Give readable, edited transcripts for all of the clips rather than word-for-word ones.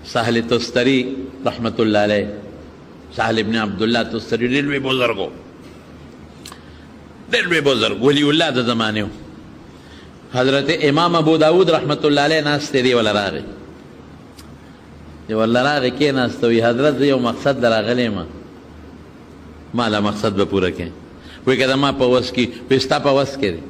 سهل تستری رحمت الله علیه، سهل ابن عبدالله تستری ډېر لوی بزرګ و، ډېر لوی بزرګ ولی الله د زمانې و. حضرت امام ابو داود رحمت الله علیه ناست دی ولا راغی، دی ولا راغی کېناسته، وی حضرت زه یو مقصد در راغلی یم، ما لا مقصد به پوره کړې. وی که د ما په وس کې، وی ستا په وس کې دی،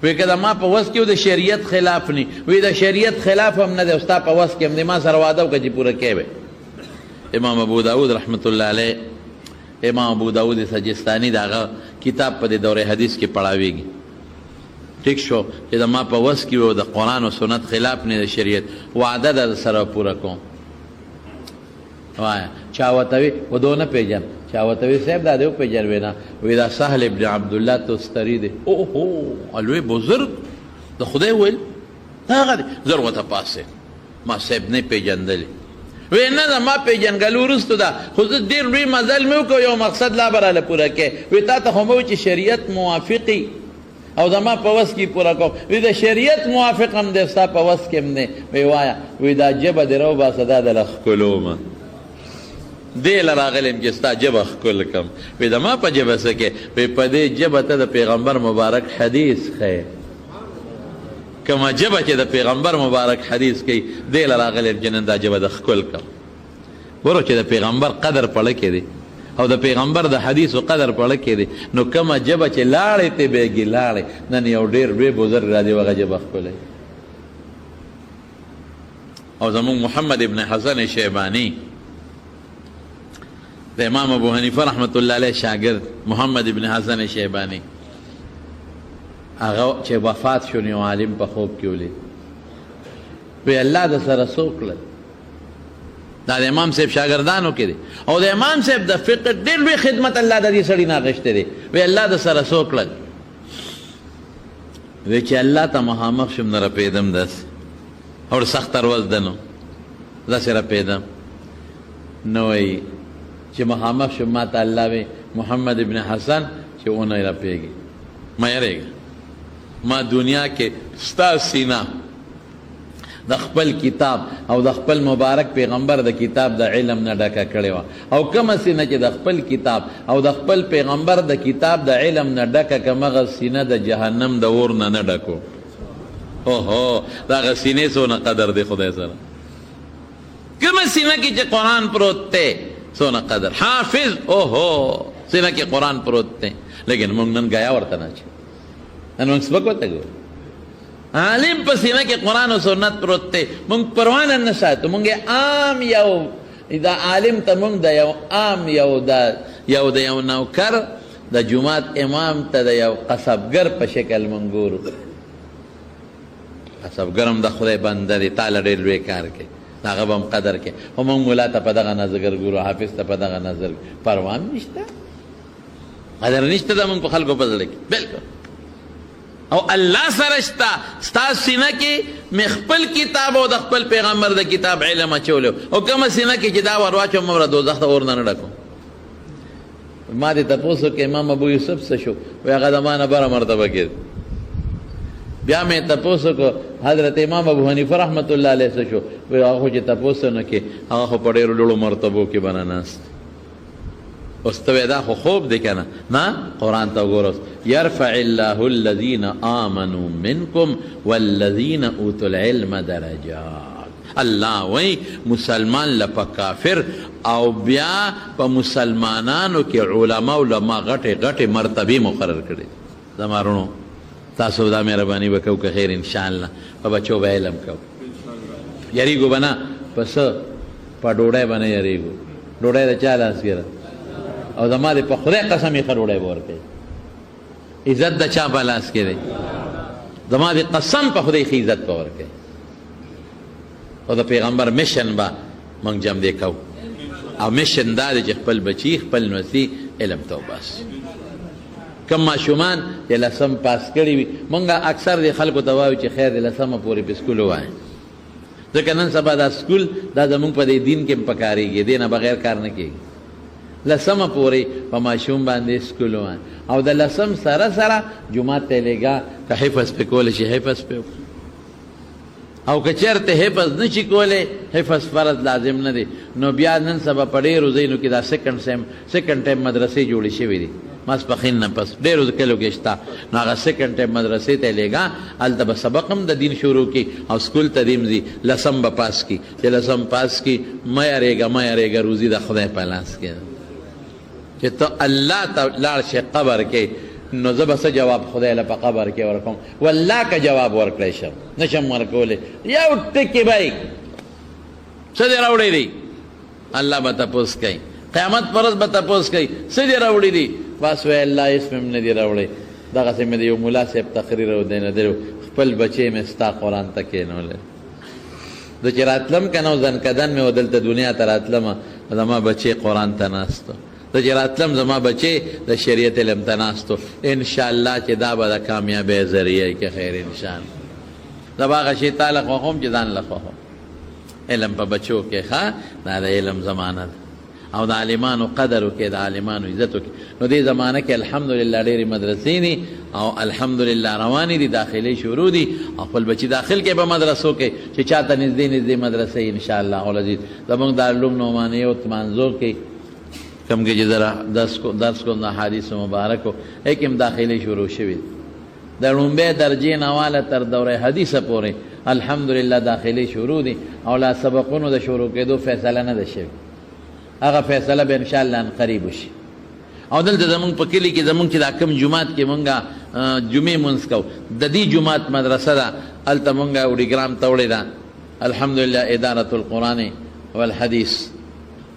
وی که د ما په وس کې و د شریعت خلاف نه، وی د شریعت خلاف هم نه دی او ستا په وس کې هم دی، ما سره واده وکړه چې پوره کوې به. امام ابو داود رحمت الله علیه، امام ابو داود سجستانی د هغه کتاب په د دور حدیث کې پړاویږي. ٹھیک شو چې د ما په وس کې و د قرآن و سنت خلاف نه د شریعت، وعده در سره پوره کوم. وایه چا ورته وي و دو نه پېژن، چا ورته وي صاحب دا دې وپېژنوې نه، وایي دا سهل ابن عبدالله تستري دی. اوهو لوی بزرګ د خدای ویل هغه دی. زر ورته پاسې ما صاحب نه پېژندلې، وی نه دا ما پېژنګلو وروستو ده، خو زه ډېر لوی مزل مې وکړو یو مقصد لا به راله پوره کې. وی تا ته خو مه چې شریعت موافقي او زما په وس کې پوره کوم. وی د شریعت موافق هم دی ستا په وس کې هم دی. وی وایه وی دا ژبه دې راوباسه دا د له ښکلومه دې له راغلی یم چې ستا ژبه ښکل کړم. وی د ما په ژبه څه کې؟ وی په دې ژبه ته د پیغمبر مبارک حدیث ښیې، کومه ژبه چې د پیغمبر مبارک حدیث کوي دې له راغلی یم چې نن دا ژبه د ښکل کړم. ګورو چې د پیغمبر قدر پړه کې دی او د پیغمبر د حدیثو قدر پړه کې دی، نو کومه ژبه چې لاړې ته بیږي لاړې. نن یو ډېر لوی بزرګ را دی هغه ژبه ښکلی. او زمونږ محمد ابن حسن شیبانی د امام ابو حنیفه رحمت الله علیه شاگرد محمد ابن حسن شیبانی، هغه چې وفات شو نو عالم په خوب کې ولید، وی الله د سره څه وکړل؟ دا د امام صاحب شاګردانو کې دی او د امام صاحب د فقه ډېر لوی خدمت الله د دې سړي نه اخیستی دی. وی الله د سره څه وکړل؟ وی چې الله ته مخامخ شم نه رپېدم داسې، او سخته ورځ ده نو داسې رپېدم. نو وی چې مخامخ شم ما ته الله وی محمد ابن حسن چې ونه رپېږي مه یېرېږه، ما دنیا کې ستا سینه د خپل کتاب او د خپل مبارک پیغمبر د کتاب د علم نه ډکه کړې وه، او کومه سینه چې د خپل کتاب او د خپل پیغمبر د کتاب د علم نه ډکه کمغه سینه د جهنم د اور نه نه ډکو. اوهو د هغه سینې څونه قدر دی خدای سره. کومه سینه کې چې قرآن پروت دی څونه قدر، حافظ اوهو سینه کې قرآن پروت دی. لیکن موږ نن ګیا ورته نه اچو، نن موږ سپک ورته ګورو. عالم په سینه کې قرآن او سنت پروت دی، موږ پروا نه ساتو. موږ عام یو دا عالم ته موږ د یو عام یو د یو نوکر د جومات امام ته د یو قصبګر په شکل موږ ګورو. قصبګر هم د خدای بنده دی، تا له ډېر لوی کار کوي، د هغه به هم قدر کوي. خو موږ ملا ته په دغه نظر ګورو، حافظ ته په دغه نظر، پروا هم نشته، قدر نشته د موږ په خلکو په زړه کې بلکل. او الله سره شته ستا سینه کې مې خپل کتاب او د خپل پیغمبر د کتاب علم اچولی، او کومه سینه کې چې دا ور واچوم مه دوزخ ته اور نه نه ډکوم. ما دې تپوس وکړ امام ابو یوسف څه شو؟ وایي هغه د ما نه بره مرتبه کې. بیا مې تپوس وکړ حضرت امام ابو حنیفه رحمت الله علیه څه شو؟ وایي هغه خو چې تپوس نه کې هغه خو په ډېرو لوړو مرتبو کې به نه ناست. اوس ته دا خو خوب دی که نه؟ نه، قرآن ته وګوره. یرفع الله الذین آمنوا منکم والذین اوتوا العلم درجات. الله وایي مسلمان له په کافر او بیا په مسلمانانو کې علما غټې غټې مرتبې مقرر کړي. زما وروڼو تاسو دا مهرباني به کوو که خیر انشاءالله په بچو به علم کوو. یریږو به نه په څه؟ په ډوډۍ به نه یریږو. ډوډۍ د چا لاس کې ده؟ او زما دې په خدای قسم یې ښه ډوډۍ به ورکوي. عزت د چا په لاس کې دی؟ زما دې قسم په خدای ښه عزت به ورکوي. او د پیغمبر مشن به موږ جمع دی کوو، او مشن دا دی چې خپل بچي خپل نوسي علم ته وباسي. کم ماشومان چې لسم پاس کړي وي، موږ اکثر دې خلکو ته وایو چې خیر دې لسمه پورې په سکول ووایي، ځکه نن سبا دا سکول دا زموږ په دې دین کې هم پکارېږي، دې نه بغیر کار نه کېږي. لسمه پورې په ماشوم باندې سکول ووایي، او د لسم سره سره جومات ته لېږه، که حفظ پې کولی شي حفظ پې وکړي، او که چېرته حفظ نشي کولی حفظ فرض لازم نه دی نو بیا نن سبا په ډېرو ځایونو کې دا سیکنډ ټایم مدرسې جوړې شوي دي ماسپښین نه پس ډېرو کلو کې شته نو هغه سیکنډ ټایم مدرسې ته لېږه هلته به سبق هم د دین شروع کړي او سکول ته دې ځي لسم به پاس کړي چې لسم پاس کړي مه یارېږه روزي د خدای په لاس کې چې ته الله ته لاړ شې قبر کې نو زه به څه جواب خدای له په قبر کې ورکوم والله که جواب ورکړی شم نشم ورکولی یو ټکي به څه دې راوړی دی الله به تپوس کوي قیامت پر ورځ به تپوس کوي څه دې راوړي دي بس وایي الله اسم هم نه دي راوړی دغسې مې د یو ملا صاحب تقریر او دی نه دی خپل بچی مې ستا قرآن ته کېنولی زه چې راتلم که نه زنکدن مې و دلته دنیا ته راتلم زما بچی قرآن ته ناست و زه چې راتلم زما بچی د شریعت علم ته ناست و انشاءالله چې دا به د کامیابۍ ذریعه کې خیر انشاءالله زه به هغه شی تا له خوښوم چې ځان له خوښوم علم په بچو کې ښه دا د علم زمانه ده او د عالمانو قدر وکړي د عالمانو عزت وکړي نو دې زمانه کې الحمدلله ډېرې مدرسې دي او الحمدلله روانې دي داخلي شروع دي او خپل بچي داخل کې به مدرسو کې چې چاته نږدې مدرسې انشاءالله العزیز زموږ دارالعلوم نعمانیه او منظور کې کوم کې چې درس کوم د احادیثو مبارکو هغې کې هم داخلي شروع شوي د لومبۍ درجې نه واله تر دوره حدیثه پورې الحمدلله داخلي شروع دي او لا سبقونو د شروع کېدو فیصله نه ده شوې هغه فیصله به انشاءالله ان قریب وشي او دلته زمونږ په کلي کې زمونږ چې دا کوم جومات کې مونږ جمعې مونځ کوو د دې جومات مدرسه ده هلته مونږ وډیګرام ته وړې ده الحمدلله ادارة القرآن والحدیث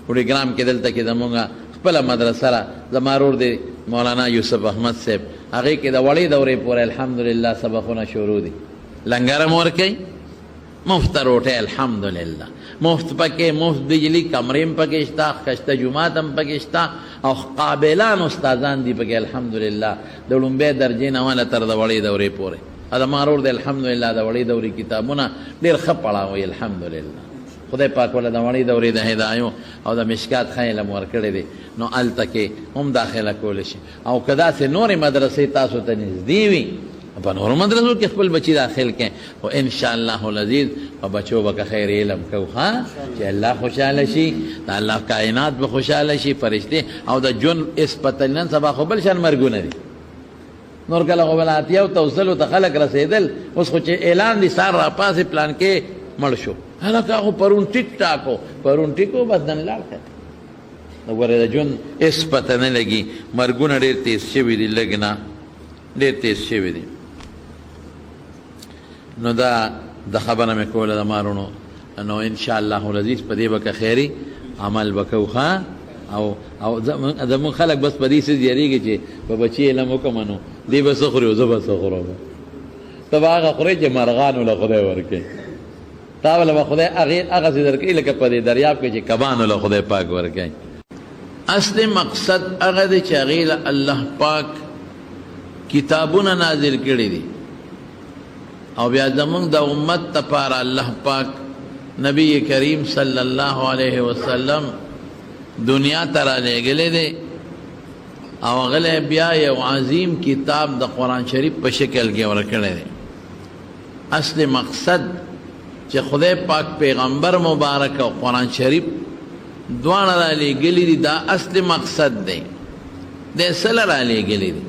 وډیګرام کې دلته کې زمونږ خپله مدرسه ده زما ورور دی مولانا یوسف احمد صاحب هغې کې د وړې دورې پورې الحمدلله سبقونه شروع دي لنګر هم ورکوي مفت روټۍ الحمدلله مفت پکې مفت بجلی کمرې هم پکې شته ښایسته جومات هم پکې شته او قابلان استادان دي پکې الحمدلله د لومبۍ درجې نه واله تر د وړې دورې پورې دا ما ورور دی الحمدلله د وړې دورې کتابونه ډېر ښه پړاوي الحمدلله خدای پاک ولا د وړې دورې د هدایو او د مشکات ښه علم ورکړی دی نو هلته کې هم داخله کولی شي او که داسې نورې مدرسې تاسو ته نږدې وي په نورو مدرسو کې خپل بچي داخل کړي خو انشاءالله العزیز په بچو به که خیر علم کوو ښه چې الله خوشحاله شي د الله کائنات به خوشحاله شي فرشتې او د ژوند اسپتل نن سبا خو بل شان مرګونه دي نور کله خو بل اتیاو توسلو ته خلک رسېدل اوس خو چې اعلان دي سار راپاسې پلان کې مړ شو هلکه خو پرون ټیک ټاکو پرون ټیکو بس دن لاړ ښه نو ګورې د ژوند هېڅ پته نه لګي مرګونه ډېر تیز شوي دي لږ نه ډېر تیز شوي دي نو دا د خبره مې کوله د مارونو نو انشاءالله العزیز په دې به که خیري عمل به کوو ښه او زمونږ خلک بس په دې څه زیارېږي چې په بچي علم وکړم نو دې به څه خوري او زه به څه خورم ته به هغه خورې چې مرغانو له خدای ورکوي تا به له خدای هغسې درکوي لکه په دې دریاب کې چې کبانو له خدای پاک ورکوي اصل مقصد هغه دی چې هغې له الله پاک کتابونه نازل کړي دي او بیا زمونږ د امت دپاره الله پاک نبی کریم صلی الله علیه وسلم دنیا ته رالیږلی دی او هغه بیا یو عظیم کتاب د قرآن شریف په شکل کې ورکړی دی اصل مقصد چې خدای پاک پیغمبر مبارک او قرآن شریف دواړه رالیږلي دي دا اصل مقصد دی دی څه له رالیږلي دي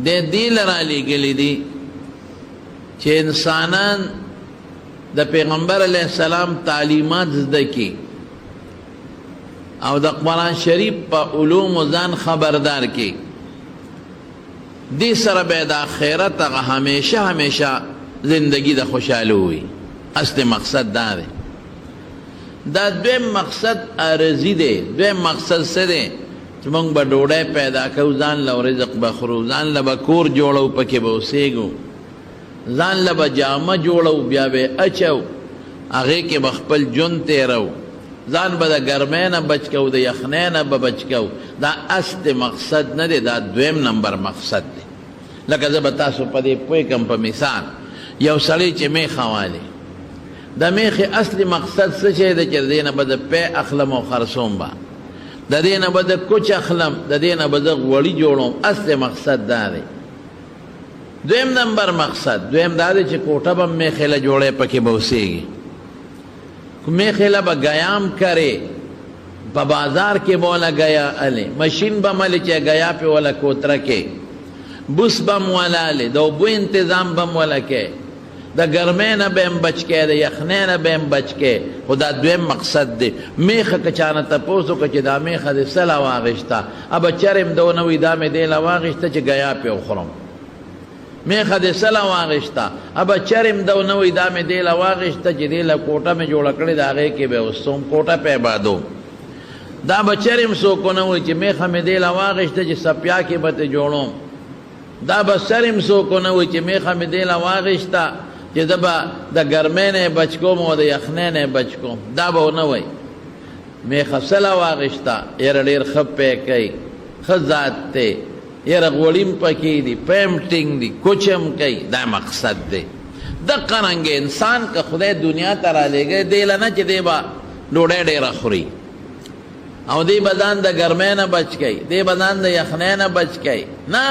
دی دې له رالیږلي دي چې انسانان د پیغمبر علیه السلام تعلیمات زده کړي او د قرآن شریف په علومو ځان خبردار کړي دې سره به د آخرت هغه همیشه زندگی د خوشحاله وي اصل مقصد دا دی دا دویم مقصد عارضي دی دویم مقصد څه دی چې موږ به ډوډۍ پیدا کوو ځان له رزق به خورو ځان له به کور جوړو پکې به اوسېږو ځان له به جامه جوړو بیا به اچو هغې کې به خپل ژوند تېرو ځان به د ګرمۍ نه بچ کوو د یخنۍ نه به بچ کوو دا اصل مقصد نه دی دا دویم نمبر مقصد دی لکه زه به تاسو په دې پوه کړم په مثال یو سړی چې میخه والي د میخې اصلي مقصد څه شی دی چې د دې نه به د پی اخلم او خرڅوم به د دې نه به د کوچ اخلم د دې نه به زه غوړي جوړوم اصل مقصد دا دی دویم نمبر مقصد دویم دا دی چې کوټه به میخیله جوړی پکې به اوسیږي میخیله به گیام کرے په بازار کې به وله گیا الی مشین به ملی چې گیا پې وله کوتره کې بوس به م وله الی د اوبو انتظام به م وله کې د ګرمۍ نه به م بچ کې د یخنۍ نه به م بچ کې خو دا دویم مقصد دی میخه که چانه تپوس وکړه چې دا میخه دې څه له واغېسته ابه چرم ده ونه وي دا مې دې له واغېسته چې گیا پې وخورم میخه دې څه له واغېسته ابه چرم ده ونه وي دا مې دې له واغېسته چې دې له کوټه مې جوړه کړې د هغې کې به اوسم کوټه پې بادوم دا به چرم څوک ونه وایي چې میخه مې دې له واغېسته چې سپیا کې به ته جوړوم دا به سرم څوک ونه وایي چې میخه مې دې له واغېسته چې زه به د ګرمۍ نه بچ کوم او د یخنۍ نه بچ کوم دا به ونه وایي میخه څه له واغېسته یاره ډېر ښه پی کوي ښه ذات دی یاره غوړیم پکې دي پیم ټینګ دي کوچم کوي دا مقصد دی دقه رنګې انسان که خدای دنیا ته رالیږی دی له نه چې دی به ډوډۍ ډېره خوري او دی به ځان د ګرمۍ نه بچ کوي دی به ځان د یخنۍ نه بچ کوي نه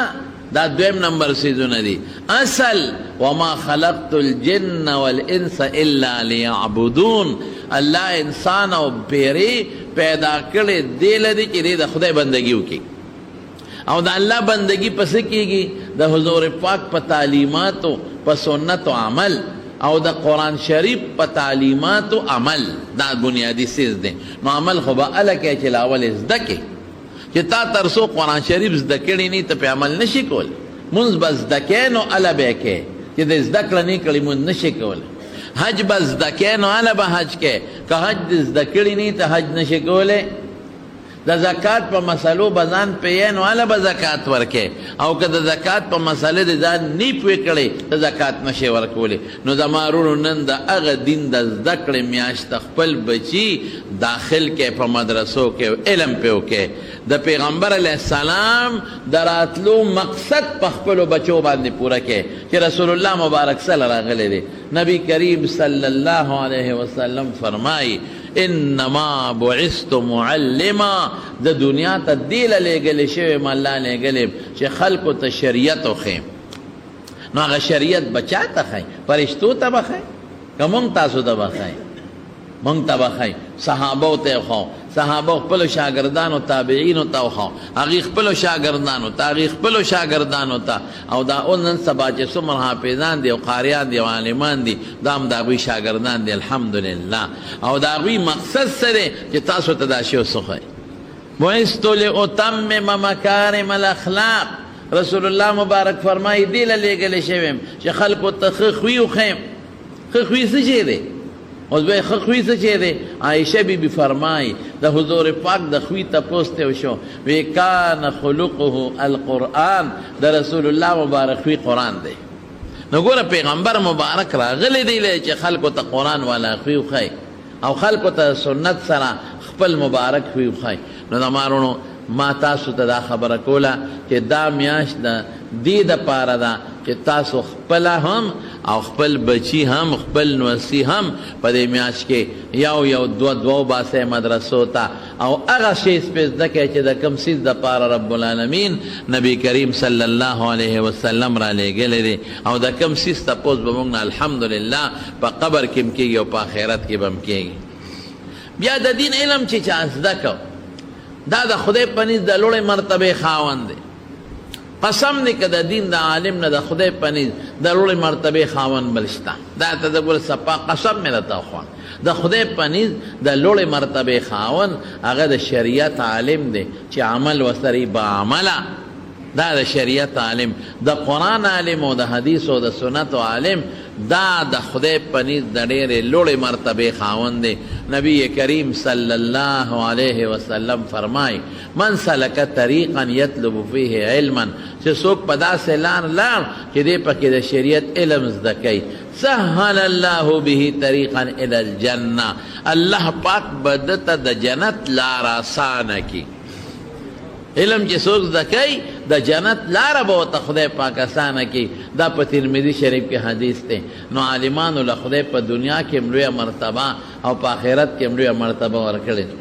دا دویم نمبر سیزونه دي اصل وما خلقت الجن والانس الا لیعبدون الله انسان او پیری پیدا کړی دی له دې چې دی د خدای بندګي وکړي او د الله بندگی پس کیږي د حضور پاک په تعلیماتو په سنت او عمل او د قرآن شریف په تعلیمات او عمل دا بنیادی سیز دی نو عمل خو به اله کې چې لاول زده کې چې تا ترسو قرآن شریف زده کړی نه ته په عمل نشي کول مونږ به زده کې نو اله به کې چې د زده کړه نه کړی مونږ نشي کول حج به زده کې نو اله به حج کې که حج زده کړی نه ته حج نشي کولی د زکات په مسلو بزان پیې نو اله به زکات ورکې او که د زکات په مسله د ځان نی پوه کړي د زکات نشي ورکولی نو زما وروڼو نن د هغه دین د زده کړې میاشت خپل بچي داخل کې په مدرسو کې علم پې وکړي د پیغمبر علیه السلام د راتلو مقصد په خپلو بچو باندې پوره کړي چې رسول الله مبارک صلی راغلی دی نبی کریم صلی الله علیه وسلم فرمایي انما بعثت معلما د دنیا ته دی له لېږلی شوی م الله لېږلی چې خلکو ته شریعت وښیم نو هغه شریعت به چا ته ښایي فرشتو ته به ښایي که مونږ تاسو ته به ښایي مونږ ته به ښایي صحابو ته یې ښو صحابه خپلو شاګردانو تابعینو ته وښو هغې خپلو شاګردانو ته هغې خپلو شاګردانو ته او دا اوس نن سبا چې څومره حافظان دي او قاریان دي او عالمان دي دا هم د هغوی شاګردان دي الحمدلله او د هغوی مقصد څه دی چې تاسو ته دا شی وڅښئ بعثت لاتمم مکارم الاخلاق رسول الله مبارک فرمایي دې له لېږلی شوی یم چې خلکو ته ښه خوی وښیم ښه خوی څه شی دی اوس به ښه خوی څه شی دی عایشه بیبي فرمایي د حضور پاک د خوی تپوس ته وشو وی کان خلقه القرآن د رسول الله مبارک خوی قرآن دی نو ګوره پیغمبر مبارک راغلی دی چې خلکو ته قرآن والا خوی وښایي او خلکو ته سنت سره خپل مبارک خوی وښایي نو د مارونو ما تاسو ته دا خبره کوله چې دا میاشت د دې دپاره ده چې تاسو خپله هم او خپل بچی هم خپل نوسی هم په دې میاشت کې یو دوه باسئ مدرسو ته او هغه شی سپې زده کړئ چې د کوم څیز دپاره رب العالمین نبی کریم صلی الله علیه وسلم را لېږلی دی او د کوم څیز تپوس به موږ نه الحمدلله په قبر کې هم کېږي او په آخرت کې به هم کېږي بیا د دین علم چې چا زده کو دا د خدای په نزد د لوړې مرتبې خاوند دی قسم دی که د دین د عالم نه د خدای په نزد د لوړې مرتبې خاوند بل شته دا ته د ګوره سپا قسم مې درته وخوړ د خدای په نزد د لوړې مرتبې خاوند هغه د شریعت عالم دی چې عمل ورسره باعمله دا د شریعت عالم د قرآن عالم او د حدیث او د سنت عالم دا د خدای په نزد د ډېرې لوړې مرتبې خاوند دی نبی کریم صلی الله علیه وسلم فرمای من سلک طریقا یطلب فیه علما چې څوک په داسې لار لاړ چې دی پکې د شریعت علم زده کوي سهل الله به طریقا الی الجنه الله پاک به دته د جنت لار آسانه کړي علم چې څوک زده کوي د جنت لاره به ورته خدای پاک اسانه کړي دا په ترمذي شریف کې حدیث دی نو عالمانو له خدای په دنیا کې هم لویه مرتبه او په آخرت کې هم لویه مرتبه ورکړې